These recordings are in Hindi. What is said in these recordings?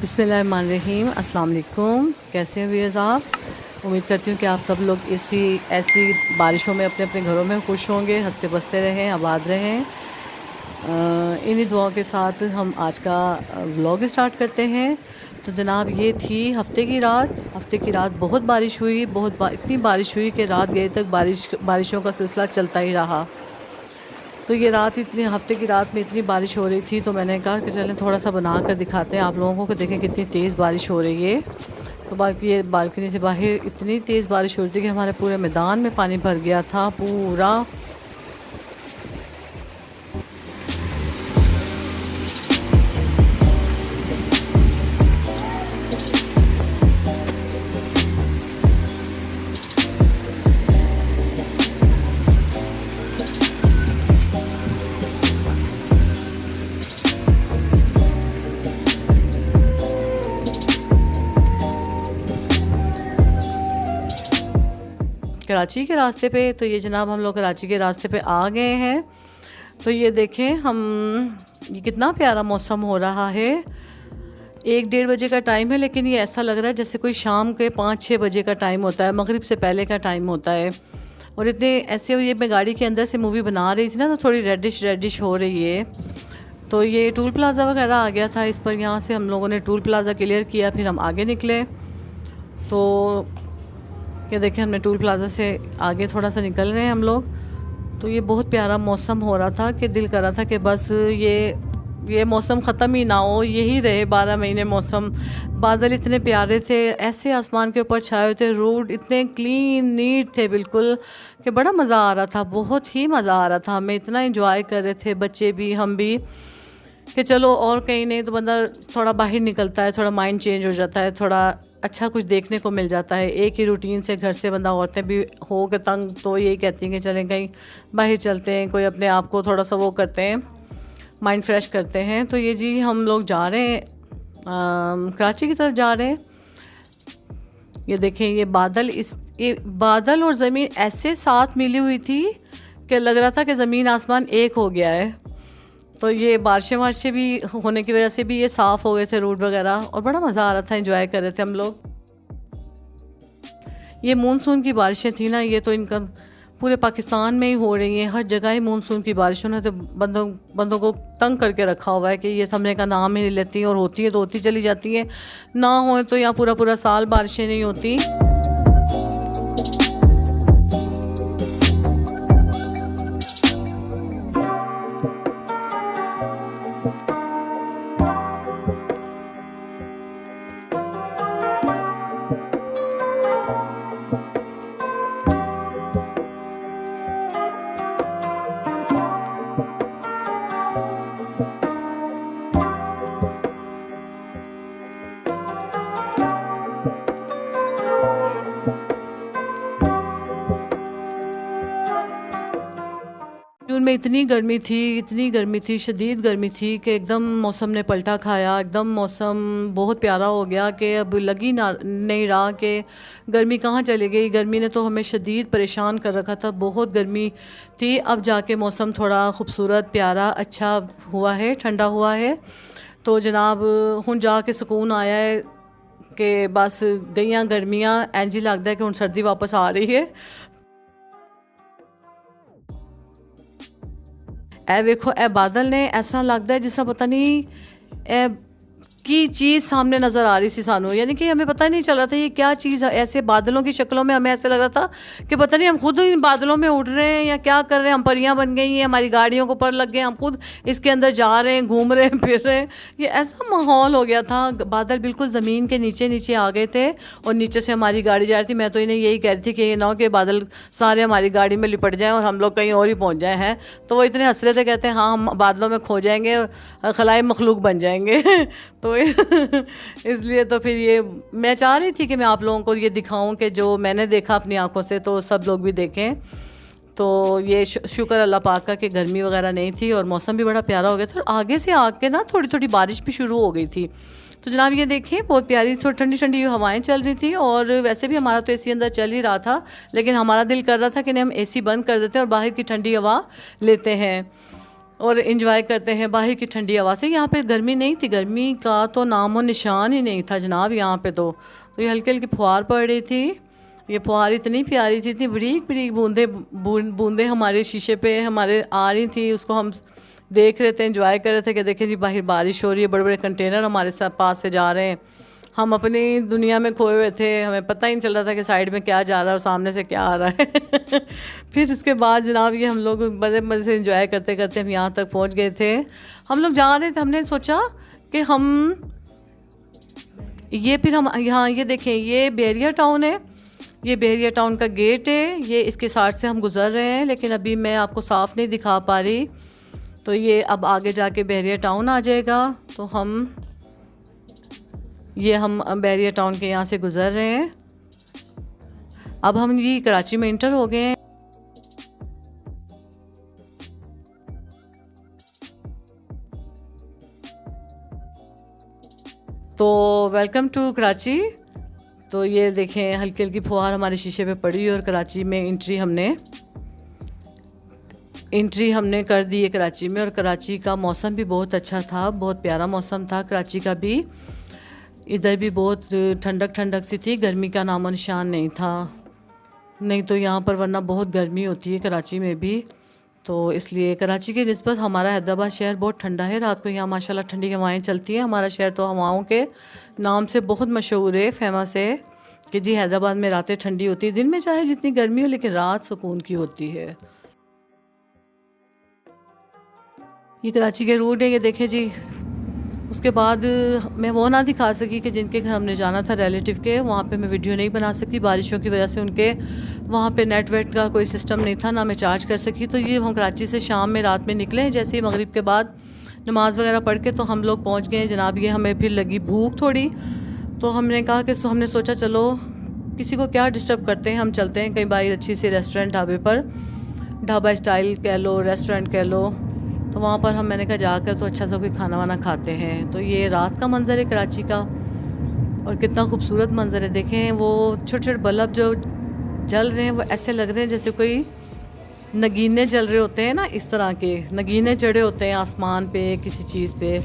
बिस्मिल्लाहिर्रहमानिर्रहीम। अस्सलाम वालेकुम। कैसे हैं व्यूअर्स आप? उम्मीद करती हूँ कि आप सब लोग ऐसी बारिशों में अपने अपने घरों में खुश होंगे, हंसते बसते रहें, आबाद रहें। इन्हीं दुआओं के साथ हम आज का व्लॉग स्टार्ट करते हैं। तो जनाब ये थी हफ़्ते की रात बहुत बारिश हुई, इतनी बारिश हुई कि रात गए तक बारिशों का सिलसिला चलता ही रहा। तो ये रात इतनी हफ्ते की रात में इतनी बारिश हो रही थी, तो मैंने कहा कि चलें थोड़ा सा बना कर दिखाते हैं आप लोगों को कि देखें कितनी तेज़ बारिश हो रही है। तो बालकनी से बाहर इतनी तेज़ बारिश हो रही थी कि हमारे पूरे मैदान में पानी भर गया था पूरा। कराची के रास्ते पे, तो ये जनाब हम लोग कराची के रास्ते पे आ गए हैं। तो ये देखें ये कितना प्यारा मौसम हो रहा है। 1-1:30 बजे का टाइम है, लेकिन ये ऐसा लग रहा है जैसे कोई शाम के 5-6 बजे का टाइम होता है, मगरिब से पहले का टाइम होता है। और इतने ऐसे ये मैं गाड़ी के अंदर से मूवी बना रही थी ना, तो थोड़ी रेडिश हो रही है। तो ये टूल प्लाज़ा वगैरह आ गया था इस पर, यहाँ से हम लोगों ने टूल प्लाज़ा क्लियर किया, फिर हम आगे निकले। तो ये देखें हमने टूल प्लाज़ा से आगे थोड़ा सा निकल रहे हैं हम लोग। तो ये बहुत प्यारा मौसम हो रहा था कि दिल कर रहा था कि बस ये मौसम ख़त्म ही ना हो, यही रहे 12 महीने मौसम। बादल इतने प्यारे थे, ऐसे आसमान के ऊपर छाए हुए थे, रोड इतने क्लीन नीट थे बिल्कुल कि बड़ा मज़ा आ रहा था, बहुत ही मज़ा आ रहा था। हमें इतना इंजॉय कर रहे थे, बच्चे भी हम भी, कि चलो और कहीं नहीं तो बंदा थोड़ा बाहर निकलता है, थोड़ा माइंड चेंज हो जाता है, थोड़ा अच्छा कुछ देखने को मिल जाता है। एक ही रूटीन से घर से बंदा, औरतें भी हो के तंग, तो यही कहती हैं कि चलें कहीं बाहर चलते हैं, कोई अपने आप को थोड़ा सा वो करते हैं, माइंड फ्रेश करते हैं। तो ये जी हम लोग जा रहे हैं कराची की तरफ जा रहे हैं। ये देखें ये बादल और ज़मीन ऐसे साथ मिली हुई थी कि लग रहा था कि ज़मीन आसमान एक हो गया है। तो ये बारिशें भी होने की वजह से भी ये साफ़ हो गए थे रोड वगैरह, और बड़ा मज़ा आ रहा था, एंजॉय कर रहे थे हम लोग। ये मानसून की बारिशें थी ना, ये तो इनका पूरे पाकिस्तान में ही हो रही हैं, हर जगह ही मानसून की बारिशों ने तो बंदों को तंग करके रखा हुआ है कि ये थमने का नाम ही नहीं लेती, और होती है तो होती चली जाती है, ना हो तो यहाँ पूरा पूरा साल बारिशें नहीं होती। जून में इतनी गर्मी थी, शदीद गर्मी थी कि एकदम मौसम ने पलटा खाया, एकदम मौसम बहुत प्यारा हो गया कि अब लगी ना नहीं रहा कि गर्मी कहाँ चली गई। गर्मी ने तो हमें शदीद परेशान कर रखा था, बहुत गर्मी थी। अब जाके मौसम थोड़ा खूबसूरत प्यारा अच्छा हुआ है, ठंडा हुआ है। तो जनाब हुण जाके सुकून आया है कि बस गईयां गर्मियाँ, इंज ही लगता है कि हुण सर्दी वापस आ रही है। ए वेखो ए बादल ने ऐसा लगता है जिस पता नहीं ए की चीज़ सामने नज़र आ रही थी सानू, यानी कि हमें पता नहीं चल रहा था ये क्या चीज़ है। ऐसे बादलों की शक्लों में हमें ऐसे लग रहा था कि पता नहीं हम खुद इन बादलों में उड़ रहे हैं या क्या कर रहे हैं, हम परियां बन गई हैं, हमारी गाड़ियों को पर लग गए, हम खुद इसके अंदर जा रहे हैं, घूम रहे हैं, फिर रहे हैं। ये ऐसा माहौल हो गया था, बादल बिल्कुल ज़मीन के नीचे नीचे आ गए थे और नीचे से हमारी गाड़ी जा रही थी। मैं तो इन्हें यही कह रही थी कि ये ना हो कि बादल सारे हमारी गाड़ी में लिपट जाएँ और हम लोग कहीं और ही पहुँच जाए हैं। तो वो इतने हंस रहे थे, कहते हैं हाँ हम बादलों में खो जाएंगे, खलाई मखलूक बन जाएंगे। तो इसलिए तो फिर ये मैं चाह रही थी कि मैं आप लोगों को ये दिखाऊं कि जो मैंने देखा अपनी आंखों से, तो सब लोग भी देखें। तो ये शुक्र अल्लाह पाक का कि गर्मी वगैरह नहीं थी और मौसम भी बड़ा प्यारा हो गया था, और आगे से आके ना थोड़ी थोड़ी बारिश भी शुरू हो गई थी। तो जनाब ये देखिए बहुत प्यारी थोड़ी ठंडी ठंडी हवाएं चल रही थी, और वैसे भी हमारा तो एसी अंदर चल ही रहा था, लेकिन हमारा दिल कर रहा था कि नहीं हम एसी बंद कर देते हैं और बाहर की ठंडी हवा लेते हैं। और इन्जॉय करते हैं बाहर की ठंडी हवा से। यहाँ पे गर्मी नहीं थी, गर्मी का तो नामो निशान ही नहीं था जनाब यहाँ पे। तो ये हल्की हल्की फुहार पड़ रही थी। ये फुहार इतनी प्यारी थी, इतनी बरीक बरीक बूंदे हमारे शीशे पे हमारे आ रही थी। उसको हम देख रहे थे, एंजॉय कर रहे थे कि देखें जी बाहर बारिश हो रही है, बड़े बड़े कंटेनर हमारे साथ पास से जा रहे हैं। हम अपनी दुनिया में खोए हुए थे, हमें पता ही नहीं चल रहा था कि साइड में क्या जा रहा है और सामने से क्या आ रहा है। फिर उसके बाद जनाब ये हम लोग मज़े मज़े से एंजॉय करते करते हम यहाँ तक पहुँच गए थे। हम लोग जा रहे थे, हमने सोचा कि हम फिर हम यहाँ ये देखें, ये बहरिया टाउन है, ये बहरिया टाउन का गेट है। ये इसके साथ से हम गुज़र रहे हैं, लेकिन अभी मैं आपको साफ़ नहीं दिखा पा रही। तो ये अब आगे जाके बहरिया टाउन आ जाएगा। तो हम बहरिया टाउन के यहाँ से गुज़र रहे हैं। अब हम ये कराची में इंटर हो गए हैं। तो वेलकम टू कराची। तो ये देखें हल्की हल्की फुहार हमारे शीशे पे पड़ी और कराची में एंट्री हमने कर दी है कराची में। और कराची का मौसम भी बहुत अच्छा था, बहुत प्यारा मौसम था कराची का भी। इधर भी बहुत ठंडक ठंडक सी थी, गर्मी का नामो निशान नहीं था। नहीं तो यहाँ पर वरना बहुत गर्मी होती है कराची में भी। तो इसलिए कराची की निस्बत हमारा हैदराबाद शहर बहुत ठंडा है। रात को यहाँ माशाल्लाह ठंडी हवाएं चलती हैं। हमारा शहर तो हवाओं के नाम से बहुत मशहूर है, फेमस है कि जी हैदराबाद में रातें ठंडी होती है। दिन में चाहे जितनी गर्मी हो, लेकिन रात सुकून की होती है। ये कराची के रोड है, ये देखें जी। उसके बाद मैं वो ना दिखा सकी कि जिनके घर हमने जाना था रिलेटिव के, वहाँ पे मैं वीडियो नहीं बना सकी। बारिशों की वजह से उनके वहाँ पे नेट वेट का कोई सिस्टम नहीं था, ना मैं चार्ज कर सकी। तो ये हम कराची से शाम में रात में निकले, जैसे ही मगरिब के बाद नमाज़ वगैरह पढ़ के तो हम लोग पहुँच गए जनाब। ये हमें फिर लगी भूख थोड़ी, तो हमने कहा कि हमने सोचा चलो किसी को क्या डिस्टर्ब करते हैं, हम चलते हैं कहीं बाहर अच्छी सी रेस्टोरेंट ढाबे पर, ढाबा स्टाइल कह लो, रेस्टोरेंट कह लो। तो वहाँ पर मैंने कहा जाकर तो अच्छा सा कोई खाना वाना खाते हैं। तो ये रात का मंज़र है कराची का, और कितना खूबसूरत मंज़र है। देखें वो छोटे छोटे बल्ब जो जल रहे हैं, वो ऐसे लग रहे हैं जैसे कोई नगीने जल रहे होते हैं ना, इस तरह के नगीने चढ़े होते हैं आसमान पे किसी चीज़ पे।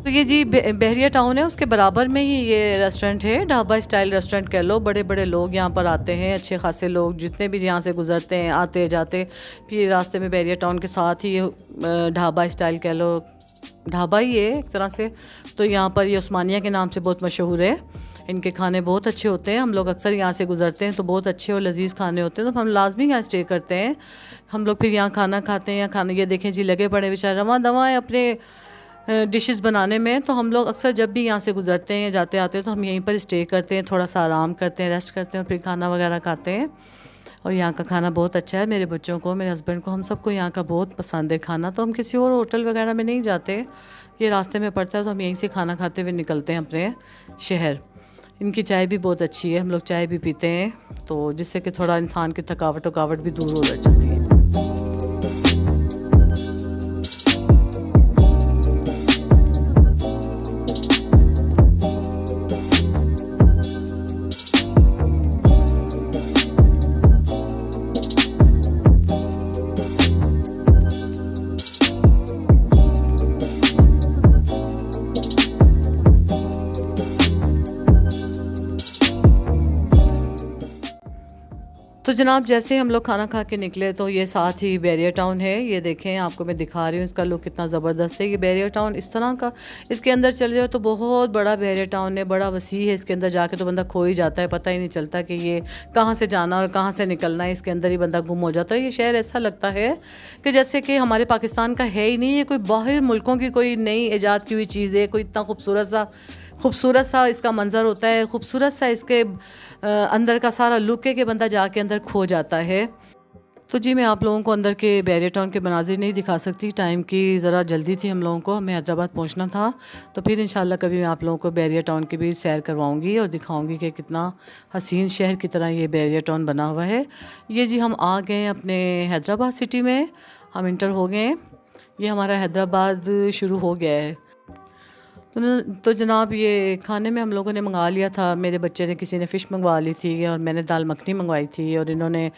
तो ये जी बहरिया टाउन है, उसके बराबर में ही ये रेस्टोरेंट है, ढाबा स्टाइल रेस्टोरेंट कह लो। बड़े बड़े लोग यहाँ पर आते हैं, अच्छे खासे लोग जितने भी यहाँ से गुजरते हैं, आते जाते। फिर रास्ते में बहरिया टाउन के साथ ही ये ढाबा स्टाइल कह लो, ढाबा ही है एक तरह से। तो यहाँ पर ये उस्मानिया के नाम से बहुत मशहूर है। इनके खाने बहुत अच्छे होते हैं। हम लोग अक्सर यहाँ से गुजरते हैं तो बहुत अच्छे और लजीज खाने होते हैं, तो हम लाजमी यहाँ स्टे करते हैं। हम लोग फिर यहाँ खाना खाते हैं। खाना ये देखें जी, लगे पड़े बेचारे रवां दवाएँ अपने डिशेस बनाने में। तो हम लोग अक्सर जब भी यहाँ से गुजरते हैं, जाते आते हैं, तो हम यहीं पर स्टे करते हैं, थोड़ा सा आराम करते हैं, रेस्ट करते हैं और फिर खाना वगैरह खाते हैं। और यहाँ का खाना बहुत अच्छा है। मेरे बच्चों को, मेरे हस्बैंड को, हम सबको यहाँ का बहुत पसंद है खाना। तो हम किसी और होटल वगैरह में नहीं जाते, ये रास्ते में पड़ता है, तो हम यहीं से खाना खाते हुए निकलते हैं अपने शहर। इनकी चाय भी बहुत अच्छी है, हम लोग चाय भी पीते हैं, तो जिससे कि थोड़ा इंसान की थकावट भी दूर हो जाती है। तो जनाब जैसे हम लोग खाना खा के निकले, तो ये साथ ही बैरियर टाउन है। ये देखें, आपको मैं दिखा रही हूँ, इसका लुक कितना ज़बरदस्त है। ये बैरियर टाउन इस तरह का, इसके अंदर चले जाओ तो बहुत बड़ा बैरियर टाउन है, बड़ा वसी है। इसके अंदर जाके तो बंदा खो ही जाता है, पता ही नहीं चलता कि ये कहाँ से जाना और कहाँ से निकलना है। इसके अंदर ही बंदा गुम हो जाता है। ये शहर ऐसा लगता है कि जैसे कि हमारे पाकिस्तान का है ही नहीं, ये कोई बाहर मुल्कों की कोई नई ईजाद की हुई चीज़ है। कोई इतना खूबसूरत सा इसका मंज़र होता है, खूबसूरत सा इसके अंदर का सारा लुक है कि बंदा जाके अंदर खो जाता है। तो जी मैं आप लोगों को अंदर के बैरियर टाउन के मनाजिर नहीं दिखा सकती, टाइम की ज़रा जल्दी थी हम लोगों को, हमें हैदराबाद पहुंचना था। तो फिर इंशाल्लाह कभी मैं आप लोगों को बैरियर टाउन की भी सैर करवाऊंगी और दिखाऊंगी कि कितना हसीन शहर की तरह ये बैरियर टाउन बना हुआ है। ये जी हम आ गए अपने हैदराबाद सिटी में, हम इंटर हो गए। ये हमारा हैदराबाद शुरू हो गया है। तो जनाब ये खाने में हम लोगों ने मंगा लिया था, मेरे बच्चे ने, किसी ने फ़िश मंगवा ली थी और मैंने दाल मखनी मंगवाई थी और इन्होंने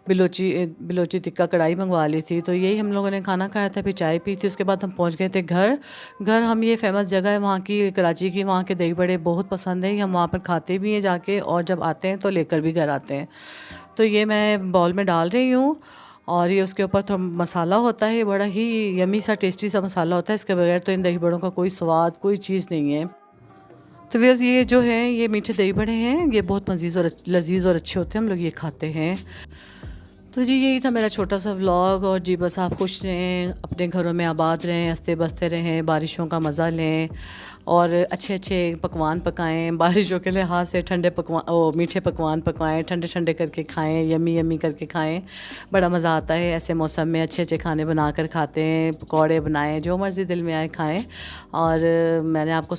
बिलोची टिक्का कढ़ाई मंगवा ली थी। तो यही हम लोगों ने खाना खाया था, फिर चाय पी थी। उसके बाद हम पहुंच गए थे घर हम ये फ़ेमस जगह है वहाँ की, कराची की, वहाँ के दही बड़े बहुत पसंद है, हम वहाँ पर खाते भी हैं जाके, और जब आते हैं तो लेकर भी घर आते हैं। तो ये मैं बाउल में डाल रही हूँ और ये उसके ऊपर थोड़ा मसाला होता है, बड़ा ही यमी सा टेस्टी सा मसाला होता है, इसके बगैर तो इन दही बड़ों का कोई स्वाद कोई चीज़ नहीं है। तो वैसे ये जो है ये मीठे दही बड़े हैं, ये बहुत लजीज़ और अच्छे होते हैं, हम लोग ये खाते हैं। तो जी यही था मेरा छोटा सा व्लॉग। और जी बस आप खुश रहें, अपने घरों में आबाद रहें, हंसते बसते रहें, बारिशों का मज़ा लें और अच्छे अच्छे पकवान पकाएं, बारिशों के लिहाज से मीठे पकवान पकाएं, ठंडे ठंडे करके खाएं, यमी यमी करके खाएं। बड़ा मज़ा आता है ऐसे मौसम में, अच्छे अच्छे खाने बना कर खाते हैं, पकौड़े बनाएं, जो मर्ज़ी दिल में आए खाएं। और मैंने आपको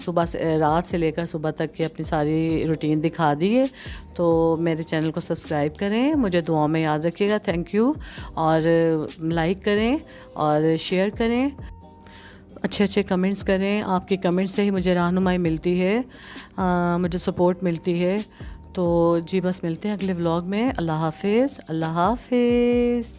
रात से लेकर सुबह तक की अपनी सारी रूटीन दिखा दी है। तो मेरे चैनल को सब्सक्राइब करें, मुझे दुआओं में याद रखिएगा। Thank you. और लाइक करें और शेयर करें, अच्छे अच्छे कमेंट्स करें, आपकी कमेंट से ही मुझे रहनुमाई मिलती है, मुझे सपोर्ट मिलती है। तो जी बस मिलते हैं अगले व्लॉग में। अल्लाह हाफिज़, अल्लाह हाफिज़।